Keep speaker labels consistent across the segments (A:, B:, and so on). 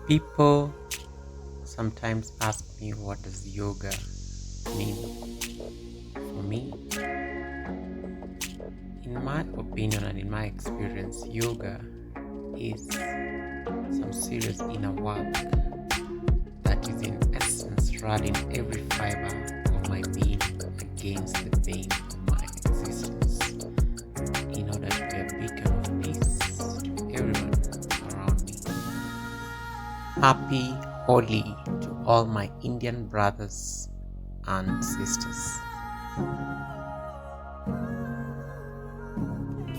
A: People sometimes ask me, what does yoga mean? For me, in my opinion and in my experience, yoga is some serious inner work that is in essence running every fiber of my being against the pain of my existence in order to be a beacon of peace to everyone around me. Happy Holi to all my Indian brothers and sisters.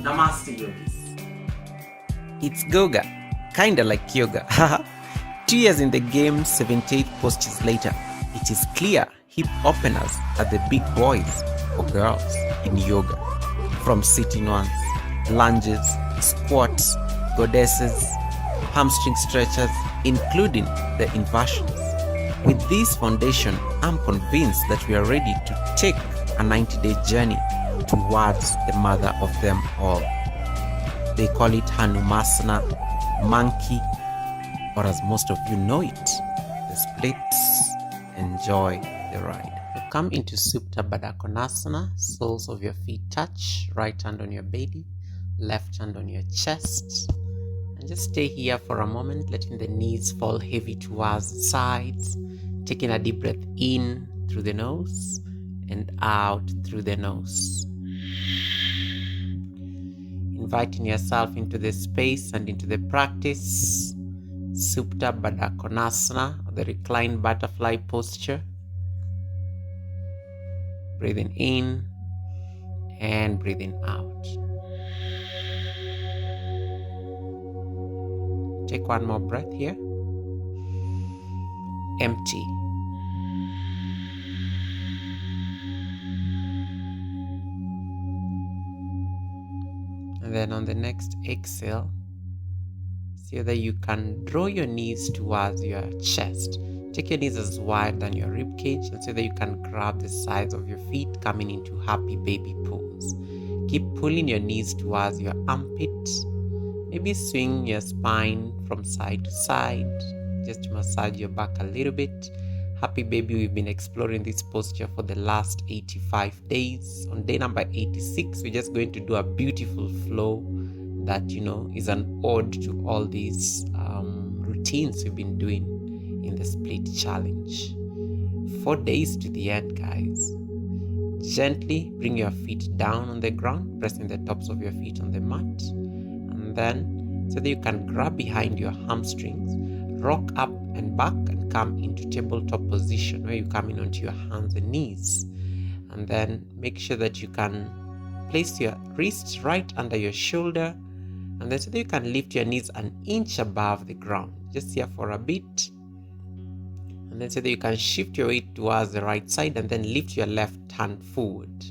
B: Namaste, yogis.
A: It's Goga, kinda like yoga. 2 years in the game, 78 postures later, it is clear hip openers are the big boys or girls in yoga. From sitting ones, lunges, squats, goddesses, hamstring stretches, including the inversions. With this foundation, I'm convinced that we are ready to take a 90-day journey towards the mother of them all. They call it Hanumasana, monkey, or as most of you know it, the splits. Enjoy the ride. You come into Supta Baddha Konasana, soles of your feet touch, right hand on your belly, left hand on your chest. And just stay here for a moment, letting the knees fall heavy towards the sides, taking a deep breath in through the nose and out through the nose. Inviting yourself into the space and into the practice. Supta Baddha Konasana, the reclined butterfly posture. Breathing in and breathing out. Take one more breath here. Empty. And then on the next exhale, see that you can draw your knees towards your chest. Take your knees as wide than your rib cage, and so that you can grab the sides of your feet, coming into happy baby pose. Keep pulling your knees towards your armpit. Maybe swing your spine from side to side, just to massage your back a little bit. Happy baby, we've been exploring this posture for the last 85 days. On day number 86, we're just going to do a beautiful flow that, is an ode to all these routines we've been doing in the split challenge. 4 days to the end, guys. Gently bring your feet down on the ground, pressing the tops of your feet on the mat. And then, so that you can grab behind your hamstrings, rock up and back and come into tabletop position, where you come in onto your hands and knees. And then make sure that you can place your wrists right under your shoulder, and then so that you can lift your knees an inch above the ground, just here for a bit. And then so that you can shift your weight towards the right side and then lift your left hand forward.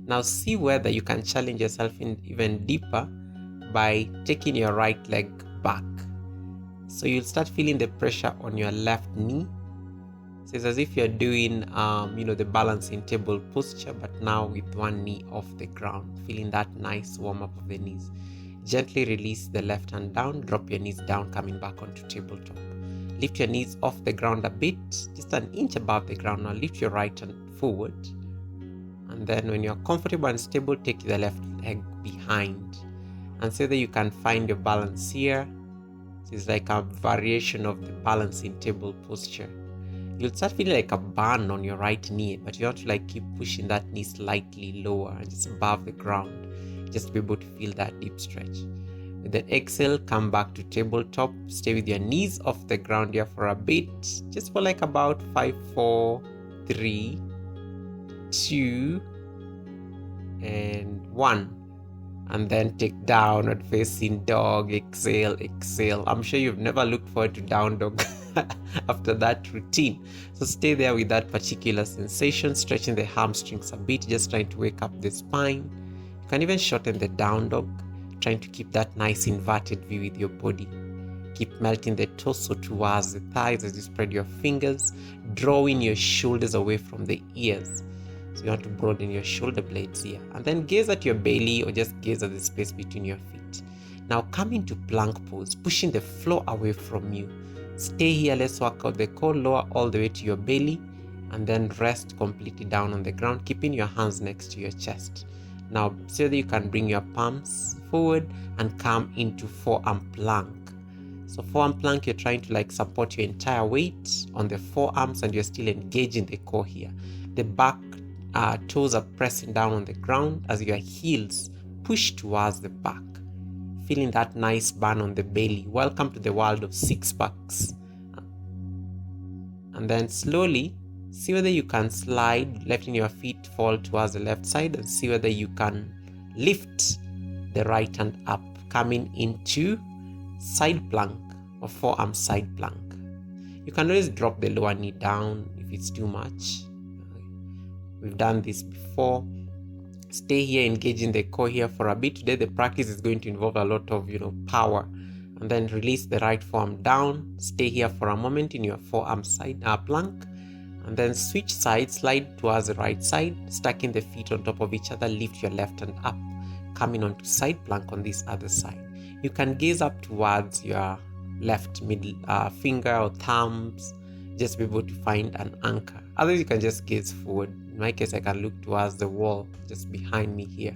A: Now see whether you can challenge yourself in even deeper by taking your right leg back. So you'll start feeling the pressure on your left knee. So it's as if you're doing, the balancing table posture, but now with one knee off the ground, feeling that nice warm up of the knees. Gently release the left hand down, drop your knees down, coming back onto tabletop. Lift your knees off the ground a bit, just an inch above the ground. Now lift your right hand forward. And then when you're comfortable and stable, take the left leg behind. And so that you can find your balance here. So it's like a variation of the balancing table posture. You'll start feeling like a burn on your right knee, but you have to keep pushing that knee slightly lower and just above the ground, just to be able to feel that deep stretch. With the exhale, come back to tabletop. Stay with your knees off the ground here for a bit, just for about 5, 4, 3, 2, and 1. And then take downward facing dog. Exhale. I'm sure you've never looked forward to down dog after that routine. So stay there with that particular sensation, stretching the hamstrings a bit, just trying to wake up the spine. You can even shorten the down dog, trying to keep that nice inverted view with your body. Keep melting the torso towards the thighs as you spread your fingers, drawing your shoulders away from the ears. So you want to broaden your shoulder blades here. And then gaze at your belly, or just gaze at the space between your feet. Now come into plank pose, pushing the floor away from you. Stay here. Let's work out the core, lower all the way to your belly, and then rest completely down on the ground, keeping your hands next to your chest. Now, so that you can bring your palms forward and come into forearm plank. So forearm plank, you're trying to support your entire weight on the forearms, and you're still engaging the core here. The back toes are pressing down on the ground as your heels push towards the back. Feeling that nice burn on the belly. Welcome to the world of six packs. And then slowly, see whether you can slide, letting your feet fall towards the left side, and see whether you can lift the right hand up, coming into side plank or forearm side plank. You can always drop the lower knee down if it's too much. We've done this before. Stay here, engaging the core here for a bit. Today the practice is going to involve a lot of power. And then release the right forearm down. Stay here for a moment in your forearm side plank. And then switch sides, slide towards the right side, stacking the feet on top of each other. Lift your left hand up, coming onto side plank on this other side. You can gaze up towards your left middle finger or thumbs, just be able to find an anchor. Otherwise, you can just gaze forward. In my case, I can look towards the wall just behind me here.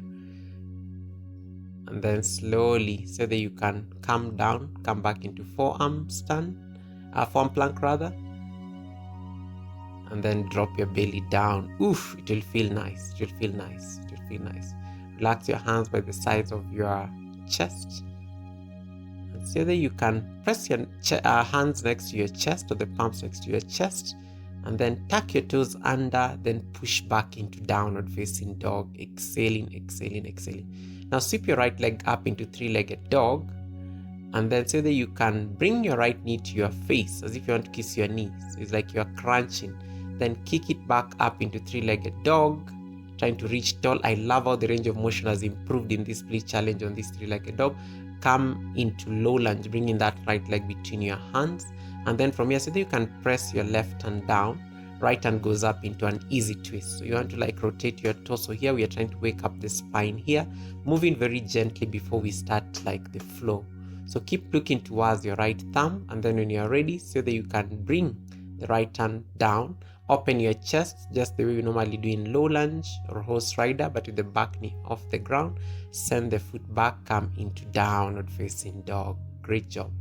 A: And then slowly, so that you can come down, come back into forearm plank rather. And then drop your belly down. Oof, it will feel nice. It will feel nice. It will feel nice. Relax your hands by the sides of your chest. And so that you can press your hands next to your chest, or the palms next to your chest. And then tuck your toes under, then push back into downward facing dog. Exhaling, exhaling, exhaling. Now sweep your right leg up into three-legged dog. And then so that you can bring your right knee to your face as if you want to kiss your knees. So it's like you're crunching. Then kick it back up into three-legged dog, trying to reach tall. I love how the range of motion has improved in this split challenge on this three-legged dog. Come into low lunge, bringing that right leg between your hands. And then from here, so that you can press your left hand down, right hand goes up into an easy twist. So you want to rotate your torso here. We are trying to wake up the spine here, moving very gently before we start the flow. So keep looking towards your right thumb, and then when you're ready, so that you can bring the right hand down, open your chest just the way we normally do in low lunge or horse rider, but with the back knee off the ground. Send the foot back, come into downward facing dog. Great job.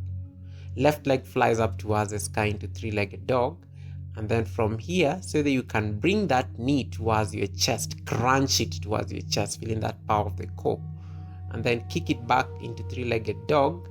A: Left leg flies up towards the sky into three-legged dog. And then from here, so that you can bring that knee towards your chest, crunch it towards your chest, feeling that power of the core. And then kick it back into three-legged dog.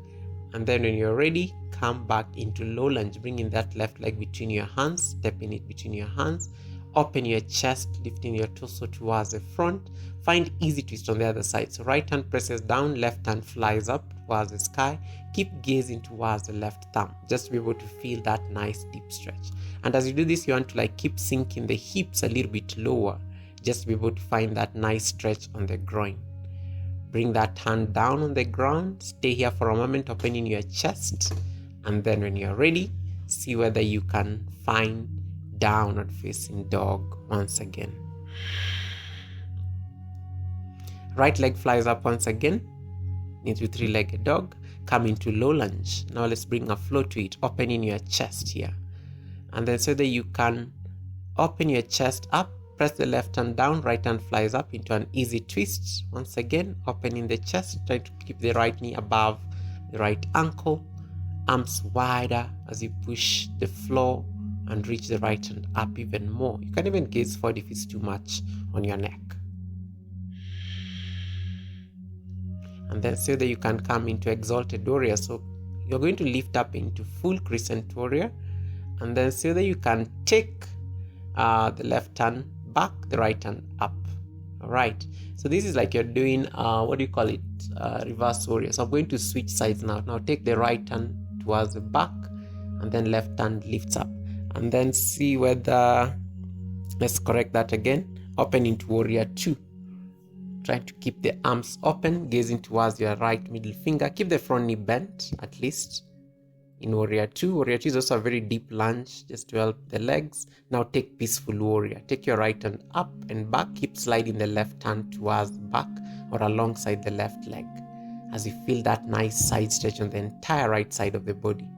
A: And then when you're ready, come back into low lunge, bringing that left leg between your hands, stepping it between your hands. Open your chest, lifting your torso towards the front. Find easy twist on the other side. So right hand presses down, left hand flies up towards the sky. Keep gazing towards the left thumb, just to be able to feel that nice deep stretch. And as you do this, you want to keep sinking the hips a little bit lower, just to be able to find that nice stretch on the groin. Bring that hand down on the ground. Stay here for a moment, opening your chest. And then when you're ready, see whether you can find downward facing dog once again. Right leg flies up once again into three-legged dog. Come into low lunge. Now let's bring a flow to it, opening your chest here. And then so that you can open your chest up, press the left hand down, right hand flies up into an easy twist. Once again, opening the chest, trying to keep the right knee above the right ankle. Arms wider as you push the floor and reach the right hand up even more. You can even gaze forward if it's too much on your neck. And then so that you can come into exalted warrior. So you're going to lift up into full crescent warrior. And then so that you can take the left hand back, the right hand up. All right. So this is like you're doing, reverse warrior. So I'm going to switch sides now. Now take the right hand towards the back, and then left hand lifts up. And then see whether, let's correct that again. Open into warrior 2. Trying to keep the arms open, gazing towards your right middle finger. Keep the front knee bent at least. In warrior 2. Warrior 2 is also a very deep lunge just to help the legs. Now take peaceful warrior. Take your right hand up and back. Keep sliding the left hand towards the back or alongside the left leg. as you feel that nice side stretch on the entire right side of the body.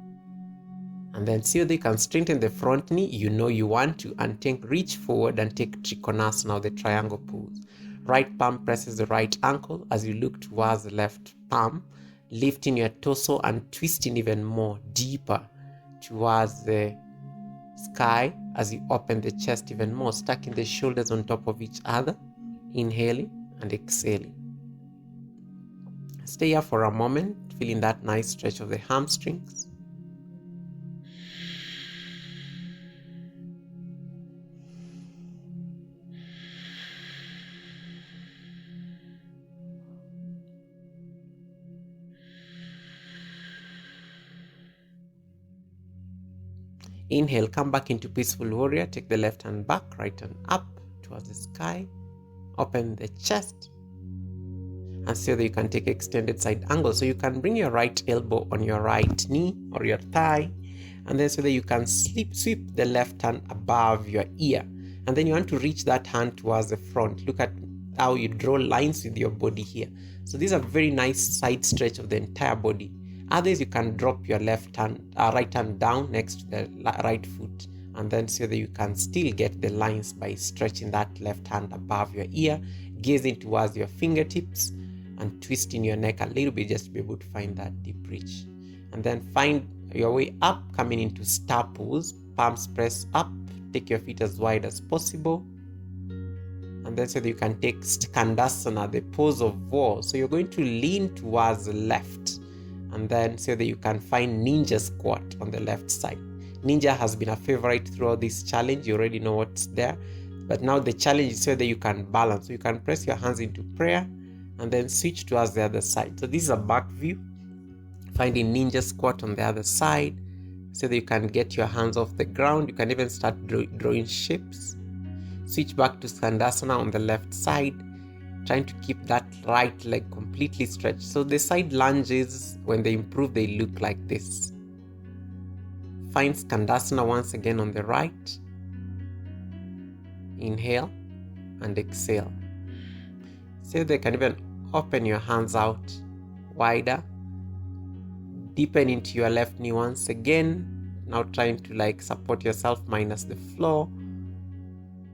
A: And then see whether you can straighten the front knee, you want to, and reach forward and take Trikonasana, or the triangle pose. Right palm presses the right ankle as you look towards the left palm, lifting your torso and twisting even more deeper towards the sky as you open the chest even more, stacking the shoulders on top of each other, inhaling and exhaling. Stay here for a moment, feeling that nice stretch of the hamstrings. Inhale, come back into peaceful warrior. Take the left hand back, right hand up towards the sky. Open the chest. And see that you can take extended side angle. So you can bring your right elbow on your right knee or your thigh. And then so that you can sweep the left hand above your ear. And then you want to reach that hand towards the front. Look at how you draw lines with your body here. So these are very nice side stretch of the entire body. Others, you can drop your right hand down next to the right foot, and then so that you can still get the lines by stretching that left hand above your ear, gazing towards your fingertips, and twisting your neck a little bit just to be able to find that deep reach. And then find your way up, coming into star pose. Palms press up, take your feet as wide as possible. And then so that you can take Skandasana, the pose of war. So you're going to lean towards the left. And then so that you can find ninja squat on the left side. Ninja has been a favorite throughout this challenge. You already know what's there. But now the challenge is so that you can balance. So you can press your hands into prayer and then switch towards the other side. So this is a back view. Finding ninja squat on the other side so that you can get your hands off the ground. You can even start drawing shapes. Switch back to Skandasana on the left side, trying to keep that right leg completely stretched. So the side lunges, when they improve, they look like this. Find Skandasana once again on the right. Inhale and exhale. So they can even open your hands out wider. Deepen into your left knee once again. Now trying to support yourself minus the floor.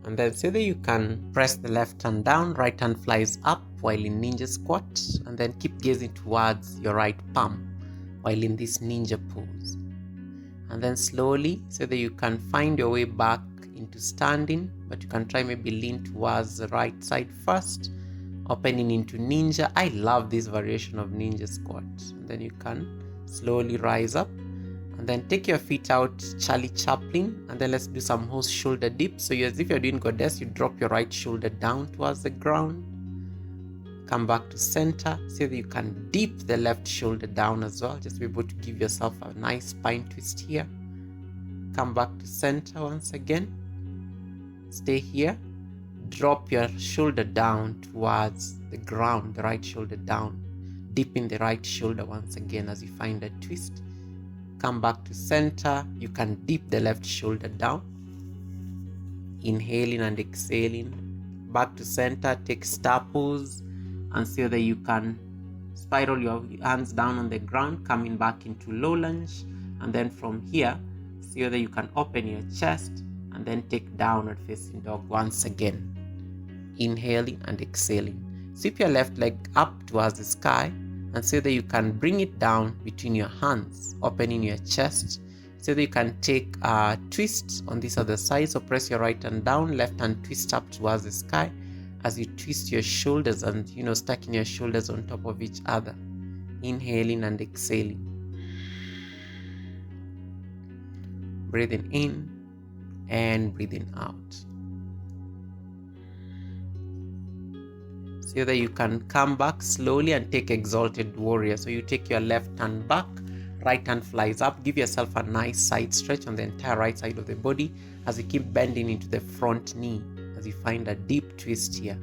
A: And then so that you can press the left hand down, right hand flies up while in ninja squat, and then keep gazing towards your right palm while in this ninja pose. And then slowly, so that you can find your way back into standing, but you can try maybe lean towards the right side first, opening into ninja. I love this variation of ninja squat. And then you can slowly rise up. And then take your feet out, Charlie Chaplin, and then let's do some horse shoulder dip. So as if you're doing goddess, you drop your right shoulder down towards the ground. Come back to center, so that you can dip the left shoulder down as well. Just be able to give yourself a nice spine twist here. Come back to center once again. Stay here. Drop your shoulder down towards the ground, the right shoulder down. Dipping the right shoulder once again as you find a twist. Come back to center. You can dip the left shoulder down. Inhaling and exhaling. Back to center. Take star pose. And so that you can spiral your hands down on the ground. Coming back into low lunge. And then from here, so that you can open your chest. And then take downward facing dog once again. Inhaling and exhaling. Sweep your left leg up towards the sky. And so that you can bring it down between your hands, opening your chest, so that you can take a twist on this other side. So press your right hand down, left hand twist up towards the sky as you twist your shoulders and stacking your shoulders on top of each other. Inhaling and exhaling. Breathing in and breathing out. So that you can come back slowly and take exalted warrior. So you take your left hand back, right hand flies up. Give yourself a nice side stretch on the entire right side of the body as you keep bending into the front knee as you find a deep twist here.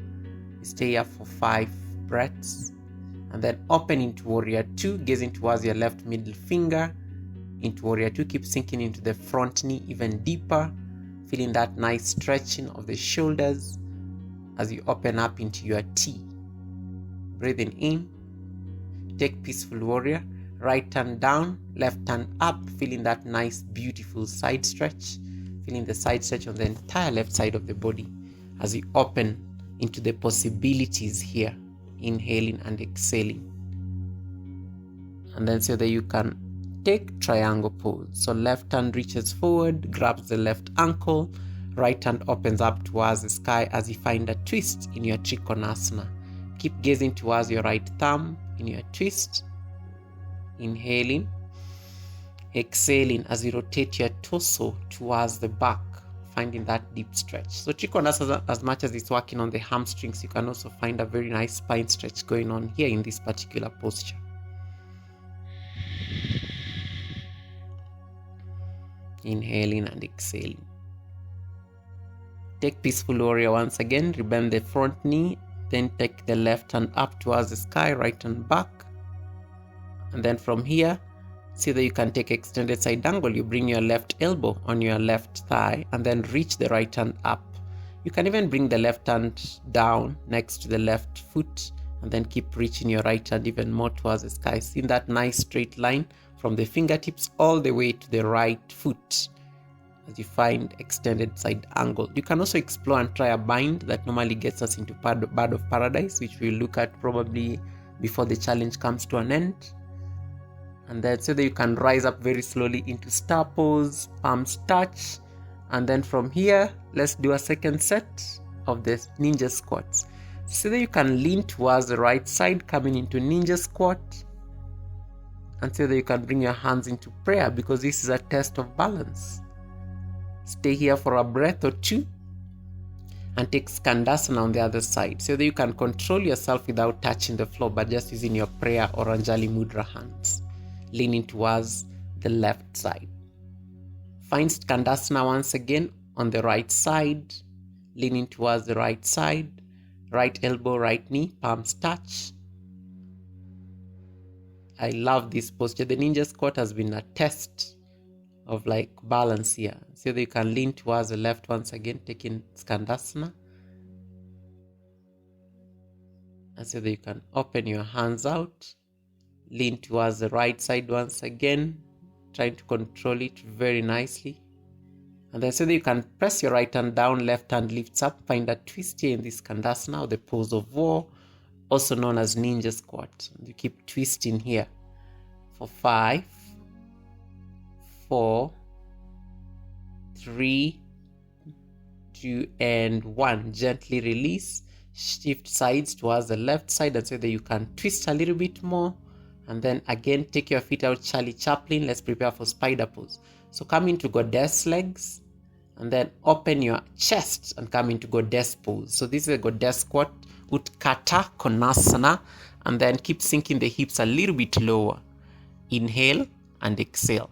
A: You stay here for 5 breaths and then open into warrior 2, gazing towards your left middle finger. Into warrior 2, keep sinking into the front knee even deeper, feeling that nice stretching of the shoulders as you open up into your T. Breathing in take peaceful warrior, right hand down, left hand up, feeling that nice beautiful side stretch, feeling the side stretch on the entire left side of the body as you open into the possibilities here, inhaling and exhaling. And then so that you can take triangle pose. So left hand reaches forward, grabs the left ankle, right hand opens up towards the sky as you find a twist in your Trikonasana. Keep gazing towards your right thumb in your twist. Inhaling, exhaling as you rotate your torso towards the back, finding that deep stretch. So Trikonasana, as much as it's working on the hamstrings, you can also find a very nice spine stretch going on here in this particular posture. Inhaling and exhaling. Take peaceful warrior once again, rebend the front knee, then take the left hand up towards the sky, right hand back. And then from here, see that you can take extended side angle. You bring your left elbow on your left thigh and then reach the right hand up. You can even bring the left hand down next to the left foot and then keep reaching your right hand even more towards the sky. See that nice straight line from the fingertips all the way to the right foot as you find extended side angle. You can also explore and try a bind that normally gets us into bird of paradise, which we'll look at probably before the challenge comes to an end. And then so that you can rise up very slowly into star pose, palms touch. And then from here, let's do a second set of the ninja squats. So that you can lean towards the right side, coming into ninja squat. And so that you can bring your hands into prayer, because this is a test of balance. Stay here for a breath or two and take Skandasana on the other side, so that you can control yourself without touching the floor, but just using your prayer or Anjali Mudra hands, leaning towards the left side. Find Skandasana once again on the right side, leaning towards the right side, right elbow, right knee, palms touch. I love this posture. The ninja squat has been a test of like balance here. So that you can lean towards the left once again, taking Skandasana. And so that you can open your hands out, lean towards the right side once again, trying to control it very nicely. And then so that you can press your right hand down, left hand lifts up, find a twist here in this Skandasana, or the pose of war, also known as ninja squat. And you keep twisting here for 5, 4, 3, 2, and 1. Gently release, shift sides towards the left side, and so that you can twist a little bit more. And then again, take your feet out, Charlie Chaplin. Let's prepare for spider pose. So come into goddess legs, and then open your chest and come into goddess pose. So this is a goddess squat, Utkatta Konasana, and then keep sinking the hips a little bit lower. Inhale and exhale.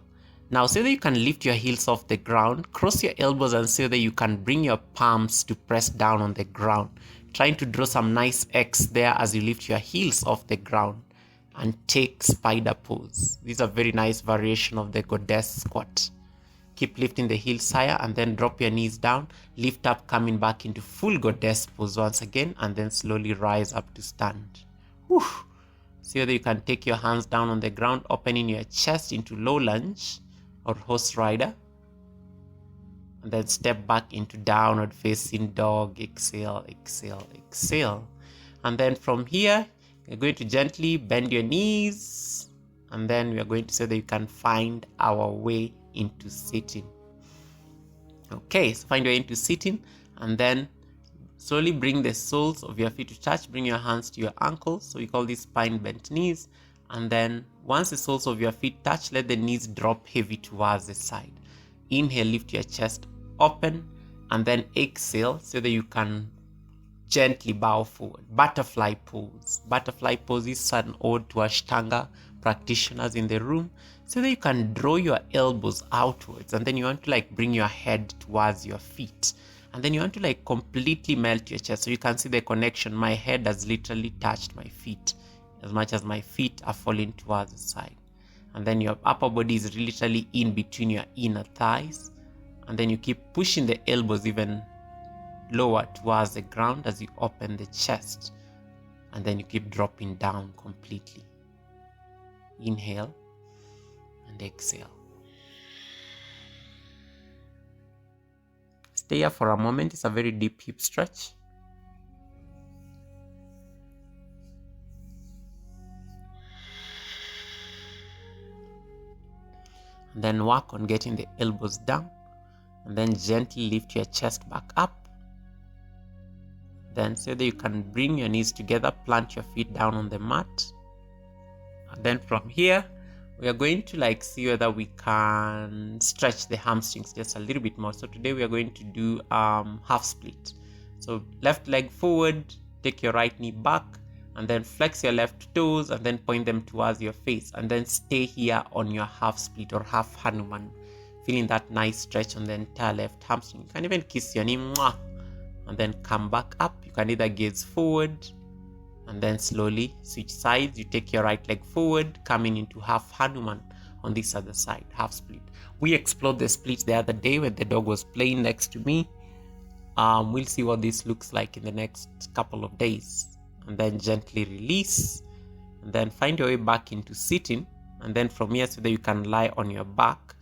A: Now, so that you can lift your heels off the ground, cross your elbows, and so that you can bring your palms to press down on the ground. Trying to draw some nice X there as you lift your heels off the ground and take spider pose. This is a very nice variation of the goddess squat. Keep lifting the heels higher and then drop your knees down. Lift up, coming back into full goddess pose once again, and then slowly rise up to stand. Whew. So that you can take your hands down on the ground, opening your chest into low lunge or horse rider, and then step back into downward facing dog. Exhale, exhale, exhale. And then from here, you're going to gently bend your knees, and then we are going to say that you can find our way into sitting. Okay, so find your way into sitting, and then slowly bring the soles of your feet to touch. Bring your hands to your ankles. So we call this spine bent knees. And then once the soles of your feet touch, let the knees drop heavy towards the side. Inhale, lift your chest open, and then exhale so that you can gently bow forward. Butterfly pose. Butterfly pose is an ode to Ashtanga practitioners in the room, so that you can draw your elbows outwards, and then you want to like bring your head towards your feet, and then you want to like completely melt your chest. So you can see the connection. My head has literally touched my feet as much as my feet are falling towards the side. And then your upper body is literally in between your inner thighs. And then you keep pushing the elbows even lower towards the ground as you open the chest. And then you keep dropping down completely. Inhale and exhale. Stay here for a moment. It's a very deep hip stretch. And then work on getting the elbows down. And then gently lift your chest back up. Then so that you can bring your knees together, plant your feet down on the mat. And then from here, we are going to see whether we can stretch the hamstrings just a little bit more. So today we are going to do half split. So left leg forward, take your right knee back, and then flex your left toes and then point them towards your face. And then stay here on your half split or half Hanuman, feeling that nice stretch on the entire left hamstring. You can even kiss your knee, mwah, and then come back up. You can either gaze forward and then slowly switch sides. You take your right leg forward, coming into half Hanuman on this other side, half split. We explored the split the other day when the dog was playing next to me. We'll see what this looks like in the next couple of days. And then gently release, and then find your way back into sitting. And then from here, so that you can lie on your back,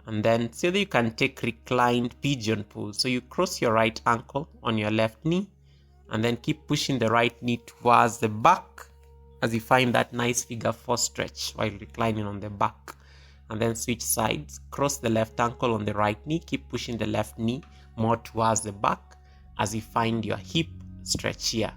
A: and then so that you can take reclined pigeon pose. So you cross your right ankle on your left knee, and then keep pushing the right knee towards the back as you find that nice figure 4 stretch while reclining on the back. And then switch sides, cross the left ankle on the right knee, keep pushing the left knee more towards the back as you find your hip stretch here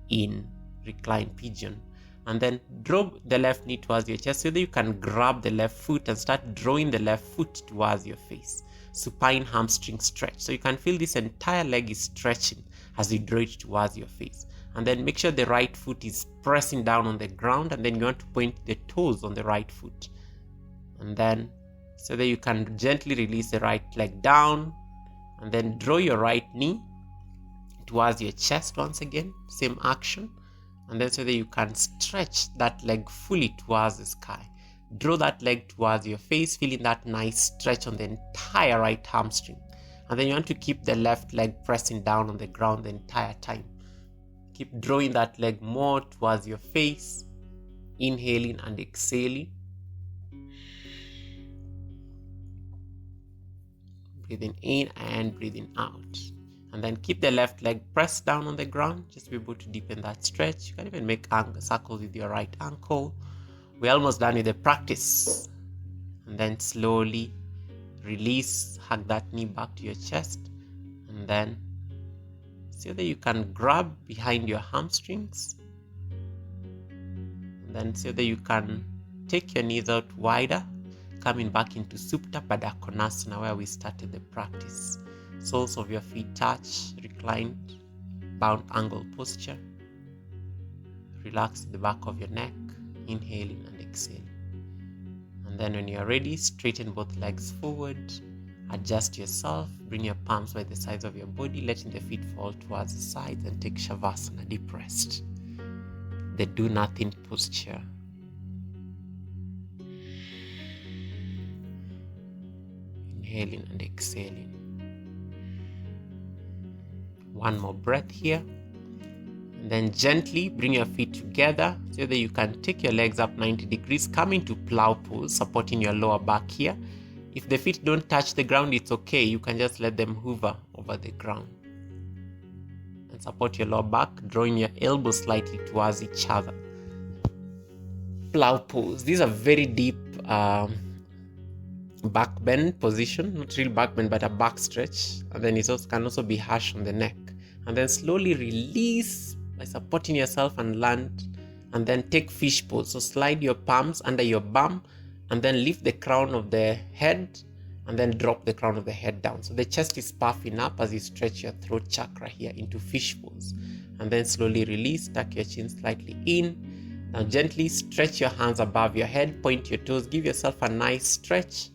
A: in reclined pigeon. And then drop the left knee towards your chest so that you can grab the left foot and start drawing the left foot towards your face. Supine hamstring stretch. So you can feel this entire leg is stretching as you draw it towards your face. And then make sure the right foot is pressing down on the ground, and then you want to point the toes on the right foot. And then so that you can gently release the right leg down, and then draw your right knee towards your chest once again, same action. And then so that you can stretch that leg fully towards the sky. Draw that leg towards your face, feeling that nice stretch on the entire right hamstring. And then you want to keep the left leg pressing down on the ground the entire time. Keep drawing that leg more towards your face, inhaling and exhaling. Breathing in and breathing out. And then keep the left leg pressed down on the ground, just to be able to deepen that stretch. You can even make circles with your right ankle. We're almost done with the practice. And then slowly release, hug that knee back to your chest. And then so that you can grab behind your hamstrings. And then so that you can take your knees out wider, coming back into Supta Baddha Konasana where we started the practice. Soles of your feet touch, reclined, bound angle posture. Relax the back of your neck, inhaling and exhaling. And then when you're ready, straighten both legs forward, adjust yourself, bring your palms by the sides of your body, letting the feet fall towards the sides, and take Shavasana, deep rest. The do nothing posture. Inhaling and exhaling. One more breath here. And then gently bring your feet together so that you can take your legs up 90 degrees, come into plow pose, supporting your lower back here. If the feet don't touch the ground, it's okay. You can just let them hover over the ground. And support your lower back, drawing your elbows slightly towards each other. Plow pose. These are very deep back bend position, not real back bend, but a back stretch. And then it also can also be harsh on the neck. And then slowly release by supporting yourself and land. And then take fish pose. So slide your palms under your bum and then lift the crown of the head and then drop the crown of the head down. So the chest is puffing up as you stretch your throat chakra here into fish pose. And then slowly release, tuck your chin slightly in. Now gently stretch your hands above your head, point your toes, give yourself a nice stretch.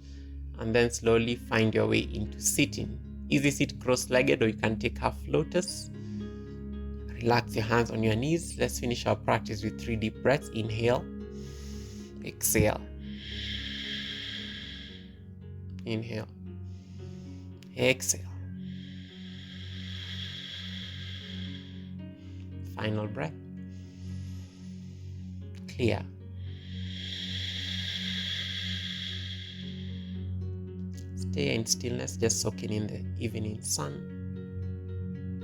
A: And then slowly find your way into sitting. Easy sit cross-legged, or you can take half lotus. Relax your hands on your knees. Let's finish our practice with 3 deep breaths. Inhale, exhale. Inhale, exhale. Final breath. Clear. Stay in stillness, just soaking in the evening sun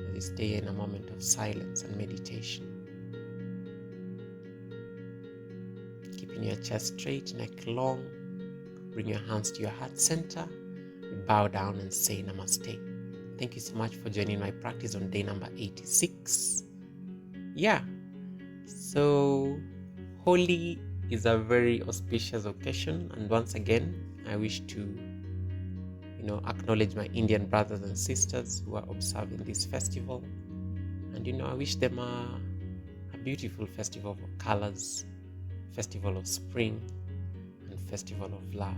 A: as you stay in a moment of silence and meditation. Keeping your chest straight, neck long. Bring your hands to your heart center. Bow down and say namaste. Thank you so much for joining my practice on day number 86. Yeah, so Holi is a very auspicious occasion, and once again I wish to acknowledge my Indian brothers and sisters who are observing this festival, and I wish them a beautiful festival of colors, festival of spring, and festival of love.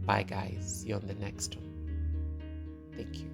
A: Bye guys, see you on the next one. Thank you.